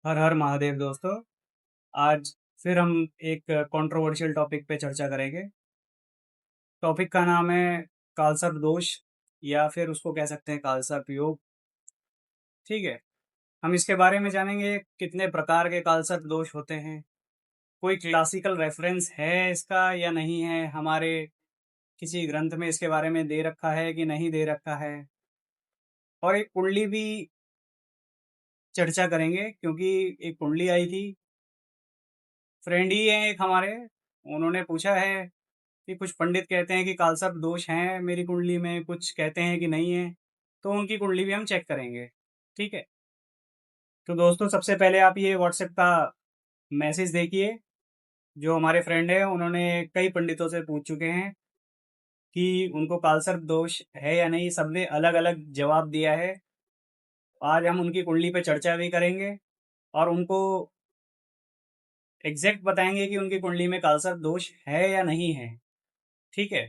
हर हर महादेव दोस्तों। आज फिर हम एक कंट्रोवर्शियल टॉपिक पे चर्चा करेंगे। टॉपिक का नाम है कालसर्प दोष, या फिर उसको कह सकते हैं कालसर्प योग। ठीक है। हम इसके बारे में जानेंगे कितने प्रकार के कालसर्प दोष होते हैं, कोई क्लासिकल रेफरेंस है इसका या नहीं है, हमारे किसी ग्रंथ में इसके बारे में दे रखा है कि नहीं दे रखा है, और एक कुंडली भी चर्चा करेंगे क्योंकि एक कुंडली आई थी। फ्रेंड ही है एक हमारे, उन्होंने पूछा है कि कुछ पंडित कहते हैं कि कालसर्प दोष हैं मेरी कुंडली में, कुछ कहते हैं कि नहीं है। तो उनकी कुंडली भी हम चेक करेंगे। ठीक है। तो दोस्तों, सबसे पहले आप ये व्हाट्सएप का मैसेज देखिए। जो हमारे फ्रेंड है उन्होंने कई पंडितों से पूछ चुके हैं कि उनको कालसर्प दोष है या नहीं। सबने अलग अलग जवाब दिया है। आज हम उनकी कुंडली पे चर्चा भी करेंगे और उनको एग्जैक्ट बताएंगे कि उनकी कुंडली में कालसर्प दोष है या नहीं है। ठीक है।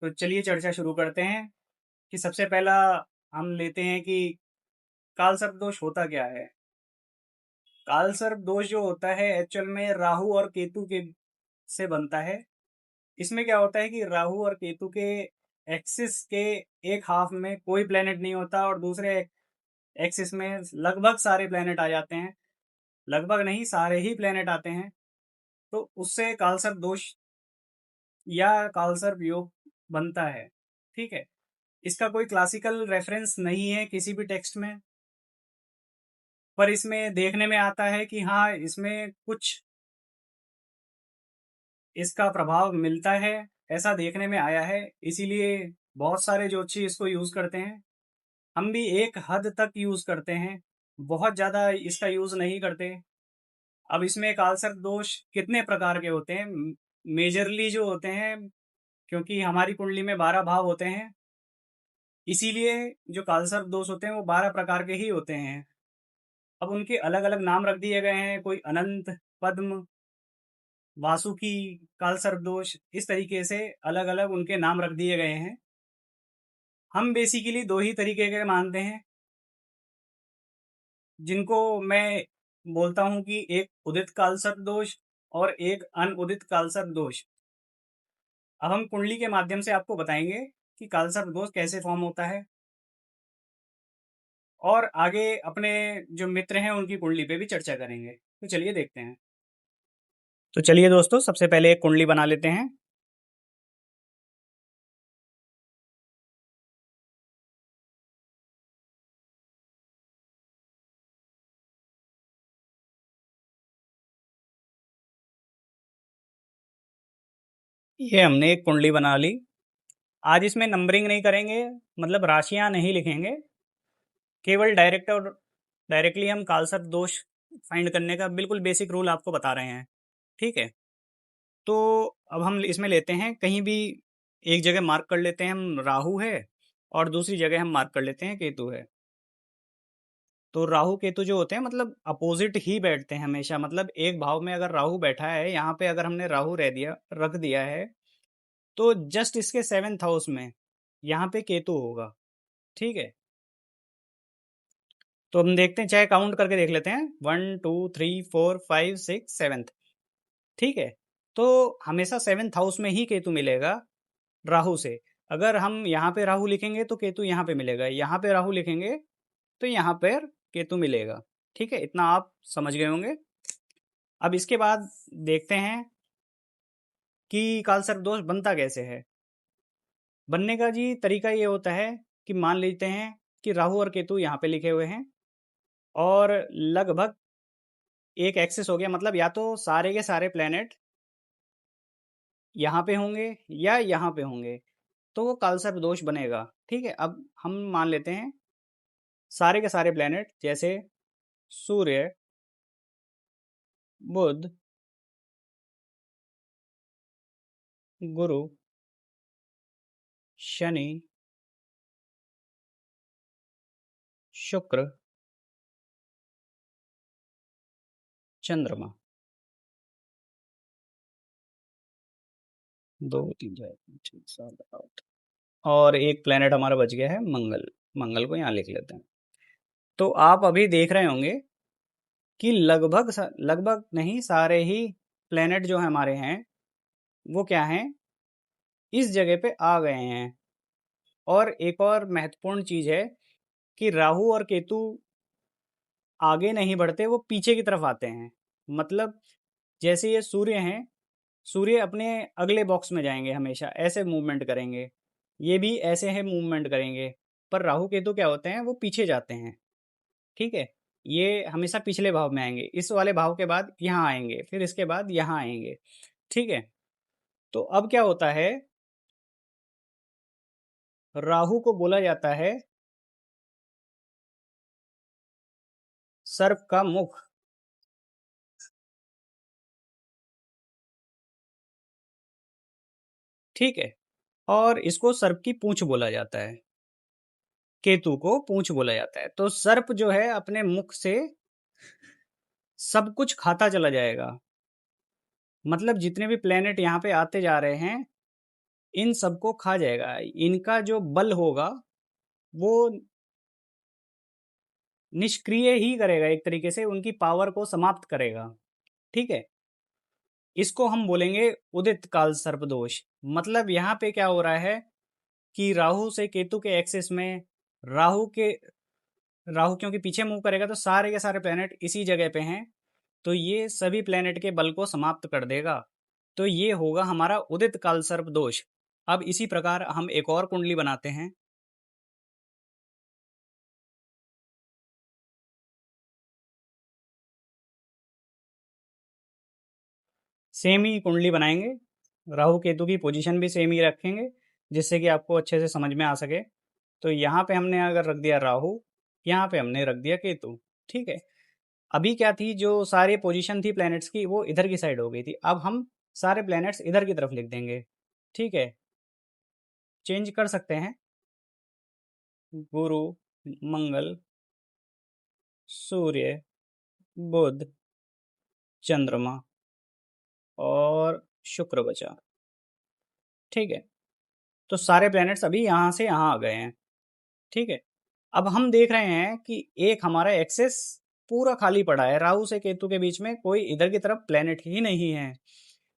तो चलिए चर्चा शुरू करते हैं कि सबसे पहला हम लेते हैं कि काल सर्प दोष होता क्या है। काल सर्प दोष जो होता है एक्चुअल में राहु और केतु के से बनता है। इसमें क्या होता है कि राहु और केतु के एक्सिस के एक हाफ में कोई प्लेनेट नहीं होता और दूसरे एक्सिस में लगभग सारे प्लेनेट आ जाते हैं। लगभग नहीं, सारे ही प्लेनेट आते हैं। तो उससे काल सर्प दोष या काल सर्प योग बनता है। ठीक है। इसका कोई क्लासिकल रेफरेंस नहीं है किसी भी टेक्स्ट में, पर इसमें देखने में आता है कि हाँ, इसमें कुछ इसका प्रभाव मिलता है, ऐसा देखने में आया है। इसीलिए बहुत सारे ज्योतिषी इसको यूज़ करते हैं। हम भी एक हद तक यूज़ करते हैं, बहुत ज़्यादा इसका यूज़ नहीं करते। अब इसमें कालसर्प दोष कितने प्रकार के होते हैं, मेजरली जो होते हैं, क्योंकि हमारी कुंडली में 12 भाव होते हैं, इसीलिए जो कालसर्प दोष होते हैं वो 12 प्रकार के ही होते हैं। अब उनके अलग अलग नाम रख दिए गए हैं, कोई अनंत, पद्म, वासुकी, काल सर्पदोष, इस तरीके से अलग अलग उनके नाम रख दिए गए हैं। हम बेसिकली दो ही तरीके के मानते हैं, जिनको मैं बोलता हूँ कि एक उदित काल सर्पदोष और एक अनउदित काल सर्पदोष। अब हम कुंडली के माध्यम से आपको बताएंगे कि काल सर्पदोष कैसे फॉर्म होता है, और आगे अपने जो मित्र हैं उनकी कुंडली पे भी चर्चा करेंगे। तो चलिए देखते हैं। तो चलिए दोस्तों, सबसे पहले एक कुंडली बना लेते हैं। ये हमने एक कुंडली बना ली। आज इसमें नंबरिंग नहीं करेंगे, मतलब राशियां नहीं लिखेंगे। केवल डायरेक्टली हम कालसर्प दोष फाइंड करने का बिल्कुल बेसिक रूल आपको बता रहे हैं। ठीक है। तो अब हम इसमें लेते हैं कहीं भी, एक जगह मार्क कर लेते हैं हम राहु है, और दूसरी जगह हम मार्क कर लेते हैं केतु है। तो राहु केतु जो होते हैं मतलब अपोजिट ही बैठते हैं हमेशा। मतलब एक भाव में अगर राहु बैठा है, यहाँ पे अगर हमने राहु रख दिया है, तो जस्ट इसके 7th हाउस में यहाँ पे केतु होगा। ठीक है। तो हम देखते हैं, चाहे काउंट करके देख लेते हैं, 1 2 3 4 5 6 7। ठीक है। तो हमेशा 7th हाउस में ही केतु मिलेगा राहु से। अगर हम यहाँ पे राहु लिखेंगे तो केतु यहाँ पे मिलेगा, यहाँ पे राहु लिखेंगे तो यहाँ पर केतु मिलेगा। ठीक है, इतना आप समझ गए होंगे। अब इसके बाद देखते हैं कि कालसर्प दोष बनता कैसे है। बनने का जी तरीका ये होता है कि मान लेते हैं कि राहु और केतु यहाँ पे लिखे हुए हैं, और लगभग एक एक्सिस हो गया, मतलब या तो सारे के सारे प्लेनेट यहाँ पे होंगे या यहाँ पे होंगे, तो वो कालसर्प दोष बनेगा। ठीक है। अब हम मान लेते हैं सारे के सारे प्लेनेट, जैसे सूर्य, बुध, गुरु, शनि, शुक्र, चंद्रमा। 2 3 4 5 6 7 8 और एक प्लेनेट हमारा बच गया है मंगल। मंगल को यहाँ लिख लेते हैं। तो आप अभी देख रहे होंगे कि लगभग नहीं सारे ही प्लेनेट जो हमारे हैं वो क्या हैं, इस जगह पे आ गए हैं। और एक और महत्वपूर्ण चीज है कि राहु और केतु आगे नहीं बढ़ते, वो पीछे की तरफ आते हैं। मतलब जैसे ये सूर्य हैं, सूर्य अपने अगले बॉक्स में जाएंगे, हमेशा ऐसे मूवमेंट करेंगे। ये भी ऐसे है मूवमेंट करेंगे। पर राहु केतु क्या होते हैं, वो पीछे जाते हैं। ठीक है, ये हमेशा पिछले भाव में आएंगे, इस वाले भाव के बाद यहाँ आएंगे, फिर इसके बाद यहाँ आएंगे। ठीक है, तो अब क्या होता है, राहु को बोला जाता है सर्प का मुख। ठीक है, और इसको सर्प की पूंछ बोला जाता है। केतु को पूंछ बोला जाता है। तो सर्प जो है अपने मुख से सब कुछ खाता चला जाएगा। मतलब जितने भी प्लेनेट यहाँ पे आते जा रहे हैं, इन सबको खा जाएगा। इनका जो बल होगा वो निष्क्रिय ही करेगा, एक तरीके से उनकी पावर को समाप्त करेगा। ठीक है, इसको हम बोलेंगे उदित काल सर्प दोष। मतलब यहाँ पे क्या हो रहा है कि राहु से केतु के एक्सिस में, राहु के राहु क्योंकि पीछे मूव करेगा तो सारे के सारे प्लेनेट इसी जगह पे हैं, तो ये सभी प्लेनेट के बल को समाप्त कर देगा। तो ये होगा हमारा उदित काल सर्प दोष। अब इसी प्रकार हम एक और कुंडली बनाते हैं। सेम ही कुंडली बनाएंगे, राहु केतु की पोजीशन भी सेम ही रखेंगे, जिससे कि आपको अच्छे से समझ में आ सके। तो यहाँ पे हमने अगर रख दिया राहु, यहाँ पे हमने रख दिया केतु। ठीक है, अभी क्या थी, जो सारी पोजीशन थी प्लैनेट्स की वो इधर की साइड हो गई थी। अब हम सारे प्लैनेट्स इधर की तरफ लिख देंगे। ठीक है, चेंज कर सकते हैं। गुरु, मंगल, सूर्य, बुध, चंद्रमा और शुक्र बचा। ठीक है, तो सारे प्लैनेट्स अभी यहाँ से यहाँ आ गए हैं। ठीक है, अब हम देख रहे हैं कि एक हमारा एक्सेस पूरा खाली पड़ा है, राहु से केतु के बीच में कोई इधर की तरफ प्लेनेट ही नहीं है।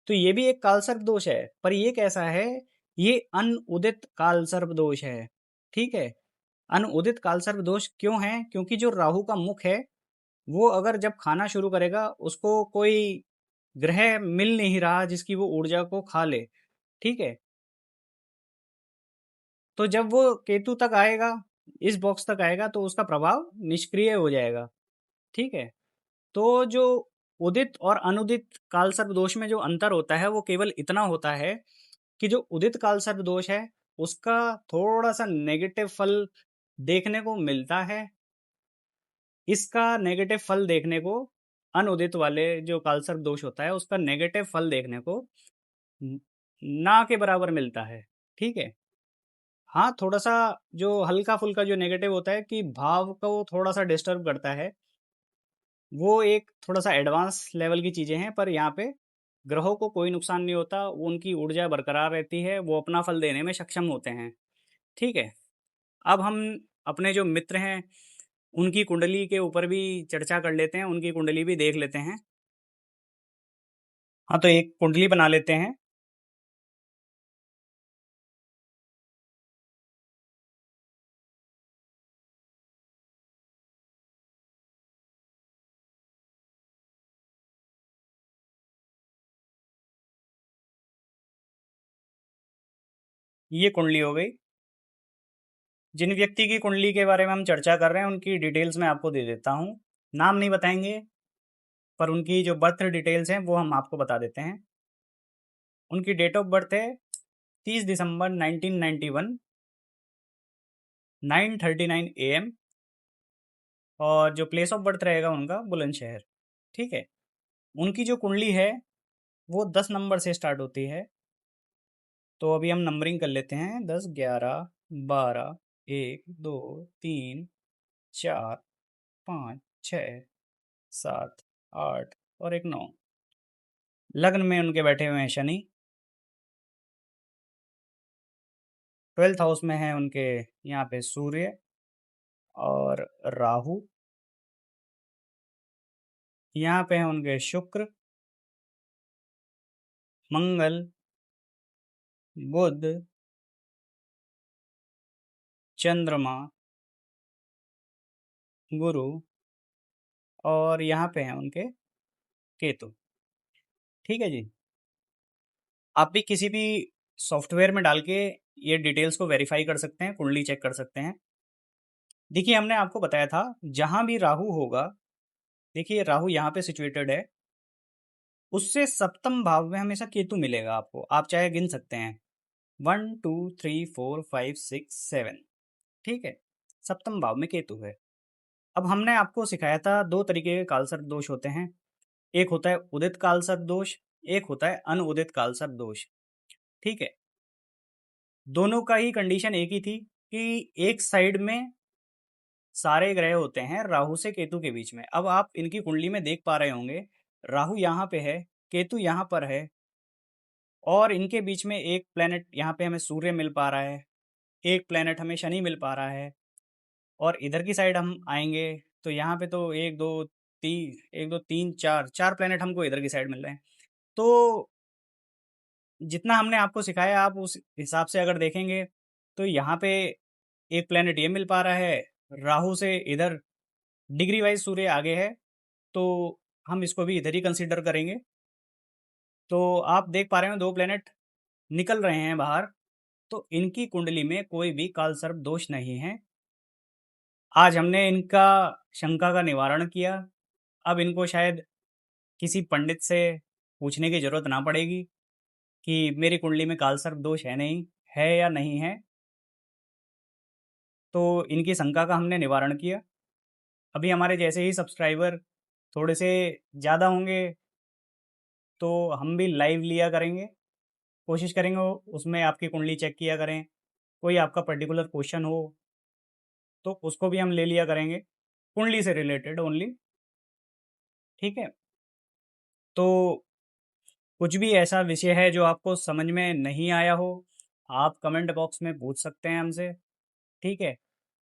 तो ये भी एक कालसर्प दोष है, पर ये कैसा है, ये अनउदित कालसर्प दोष है। ठीक है, अनउदित कालसर्प दोष क्यों है, क्योंकि जो राहु का मुख है वो अगर जब खाना शुरू करेगा, उसको कोई ग्रह मिल नहीं रहा जिसकी वो ऊर्जा को खा ले। ठीक है, तो जब वो केतु तक आएगा, इस बॉक्स तक आएगा, तो उसका प्रभाव निष्क्रिय हो जाएगा। ठीक है, तो जो उदित और अनुदित कालसर्प दोष में जो अंतर होता है वो केवल इतना होता है कि जो उदित कालसर्प दोष है उसका थोड़ा सा नेगेटिव फल देखने को मिलता है। इसका नेगेटिव फल देखने को, अनुदित वाले जो कालसर्प दोष होता है उसका नेगेटिव फल देखने को न- ना के बराबर मिलता है। ठीक है, हाँ थोड़ा सा जो हल्का फुल्का जो नेगेटिव होता है कि भाव को थोड़ा सा डिस्टर्ब करता है, वो एक थोड़ा सा एडवांस लेवल की चीज़ें हैं। पर यहाँ पे ग्रहों को कोई नुकसान नहीं होता, उनकी ऊर्जा बरकरार रहती है, वो अपना फल देने में सक्षम होते हैं। ठीक है, अब हम अपने जो मित्र हैं उनकी कुंडली के ऊपर भी चर्चा कर लेते हैं, उनकी कुंडली भी देख लेते हैं। हाँ, तो एक कुंडली बना लेते हैं। ये कुंडली हो गई। जिन व्यक्ति की कुंडली के बारे में हम चर्चा कर रहे हैं उनकी डिटेल्स मैं आपको दे देता हूँ। नाम नहीं बताएंगे, पर उनकी जो बर्थ डिटेल्स हैं वो हम आपको बता देते हैं। उनकी डेट ऑफ बर्थ है 30 दिसंबर 1991, 9:39 AM। और जो प्लेस ऑफ बर्थ रहेगा उनका बुलंदशहर। ठीक है, उनकी जो कुंडली है वो 10 नंबर से स्टार्ट होती है। तो अभी हम नंबरिंग कर लेते हैं, 10 11 12 1 2 3 4 5 6 7 8 और एक 9। लग्न में उनके बैठे हुए हैं शनि। 12th हाउस में है उनके यहाँ पे सूर्य और राहु। यहाँ पे हैं उनके शुक्र, मंगल, बुध, चंद्रमा, गुरु और यहाँ पे हैं उनके केतु। ठीक है जी। आप भी किसी भी सॉफ्टवेयर में डाल के ये डिटेल्स को वेरीफाई कर सकते हैं, कुंडली चेक कर सकते हैं। देखिए हमने आपको बताया था जहां भी राहु होगा, देखिए राहु यहाँ पे सिचुएटेड है, उससे सप्तम भाव में हमेशा केतु मिलेगा आपको। आप चाहे गिन सकते हैं 1 2 3 4 5 6 7। ठीक है, सप्तम भाव में केतु है। अब हमने आपको सिखाया था दो तरीके के कालसर्प दोष होते हैं। एक होता है उदित कालसर्प दोष, एक होता है अनउदित कालसर्प दोष। ठीक है, दोनों का ही कंडीशन एक ही थी कि एक साइड में सारे ग्रह होते हैं राहु से केतु के बीच में। अब आप इनकी कुंडली में देख पा रहे होंगे, राहु यहाँ पे है, केतु यहाँ पर है, और इनके बीच में एक प्लेनेट यहाँ पे हमें सूर्य मिल पा रहा है, एक प्लेनेट हमें शनि मिल पा रहा है। और इधर की साइड हम आएंगे तो यहाँ पे तो एक दो तीन चार चार प्लेनेट हमको इधर की साइड मिल रहे हैं। तो जितना हमने आपको सिखाया आप उस हिसाब से अगर देखेंगे तो यहाँ पे एक प्लेनेट ये मिल पा रहा है, राहु से इधर डिग्री वाइज सूर्य आगे है, तो हम इसको भी इधर ही कंसीडर करेंगे। तो आप देख पा रहे हो दो प्लेनेट निकल रहे हैं बाहर, तो इनकी कुंडली में कोई भी कालसर्प दोष नहीं है। आज हमने इनका शंका का निवारण किया। अब इनको शायद किसी पंडित से पूछने की जरूरत ना पड़ेगी कि मेरी कुंडली में कालसर्प दोष है नहीं है या नहीं है। तो इनकी शंका का हमने निवारण किया। अभी हमारे जैसे ही सब्सक्राइबर थोड़े से ज़्यादा होंगे तो हम भी लाइव लिया करेंगे, कोशिश करेंगे उसमें आपकी कुंडली चेक किया करें। कोई आपका पर्टिकुलर क्वेश्चन हो तो उसको भी हम ले लिया करेंगे, कुंडली से रिलेटेड ओनली। ठीक है, तो कुछ भी ऐसा विषय है जो आपको समझ में नहीं आया हो, आप कमेंट बॉक्स में पूछ सकते हैं हमसे। ठीक है,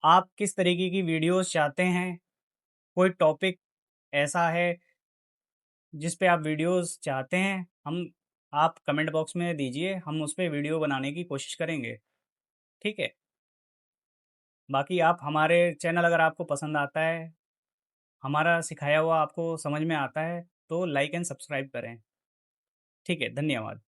आप किस तरीके की वीडियोस चाहते हैं, कोई टॉपिक ऐसा है जिस पे आप वीडियोस चाहते हैं, हम आप कमेंट बॉक्स में दीजिए, हम उस पर वीडियो बनाने की कोशिश करेंगे। ठीक है, बाकी आप हमारे चैनल अगर आपको पसंद आता है, हमारा सिखाया हुआ आपको समझ में आता है, तो लाइक एंड सब्सक्राइब करें। ठीक है, धन्यवाद।